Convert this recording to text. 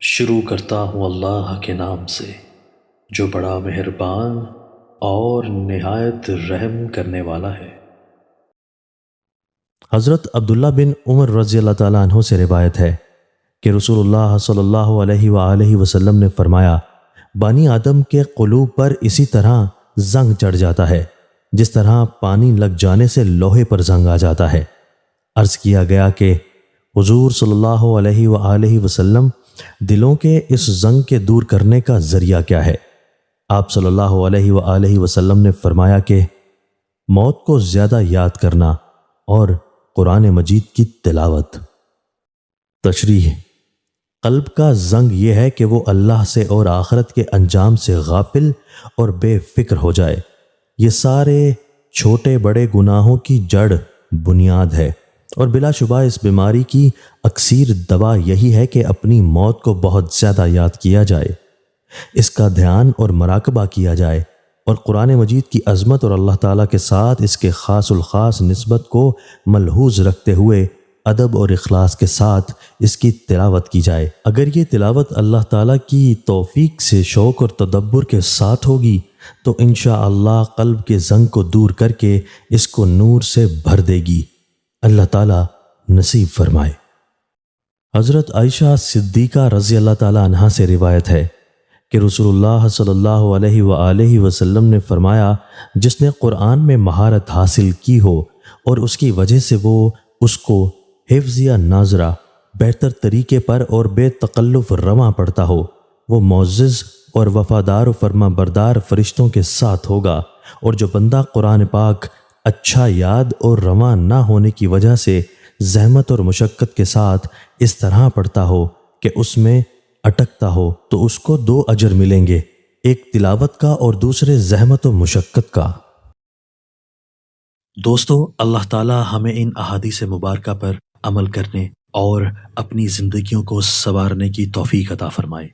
شروع کرتا ہوں اللہ کے نام سے جو بڑا مہربان اور نہایت رحم کرنے والا ہے۔ حضرت عبداللہ بن عمر رضی اللہ تعالیٰ عنہ سے روایت ہے کہ رسول اللہ صلی اللہ علیہ وآلہ وسلم نے فرمایا، بانی آدم کے قلوب پر اسی طرح زنگ چڑھ جاتا ہے جس طرح پانی لگ جانے سے لوہے پر زنگ آ جاتا ہے۔ عرض کیا گیا کہ حضور صلی اللہ علیہ وآلہ وسلم دلوں کے اس زنگ کے دور کرنے کا ذریعہ کیا ہے؟ آپ صلی اللہ علیہ وآلہ وسلم نے فرمایا کہ موت کو زیادہ یاد کرنا اور قرآن مجید کی تلاوت۔ تشریح: قلب کا زنگ یہ ہے کہ وہ اللہ سے اور آخرت کے انجام سے غافل اور بے فکر ہو جائے۔ یہ سارے چھوٹے بڑے گناہوں کی جڑ بنیاد ہے، اور بلا شبہ اس بیماری کی اکثیر دوا یہی ہے کہ اپنی موت کو بہت زیادہ یاد کیا جائے، اس کا دھیان اور مراقبہ کیا جائے، اور قرآن مجید کی عظمت اور اللہ تعالیٰ کے ساتھ اس کے خاص الخاص نسبت کو ملحوظ رکھتے ہوئے ادب اور اخلاص کے ساتھ اس کی تلاوت کی جائے۔ اگر یہ تلاوت اللہ تعالیٰ کی توفیق سے شوق اور تدبر کے ساتھ ہوگی تو انشاءاللہ قلب کے زنگ کو دور کر کے اس کو نور سے بھر دے گی۔ اللہ تعالیٰ نصیب فرمائے۔ حضرت عائشہ صدیقہ رضی اللہ تعالیٰ عنہا سے روایت ہے کہ رسول اللہ صلی اللہ علیہ وآلہ وسلم نے فرمایا، جس نے قرآن میں مہارت حاصل کی ہو اور اس کی وجہ سے وہ اس کو حفظ یا ناظرہ بہتر طریقے پر اور بے تکلف رواں پڑھتا ہو، وہ معزز اور وفادار و فرما بردار فرشتوں کے ساتھ ہوگا، اور جو بندہ قرآن پاک اچھا یاد اور رواں نہ ہونے کی وجہ سے زحمت اور مشقت کے ساتھ اس طرح پڑھتا ہو کہ اس میں اٹکتا ہو تو اس کو 2 اجر ملیں گے، ایک تلاوت کا اور دوسرے زحمت و مشقت کا۔ دوستو، اللہ تعالی ہمیں ان احادیث مبارکہ پر عمل کرنے اور اپنی زندگیوں کو سنوارنے کی توفیق عطا فرمائے۔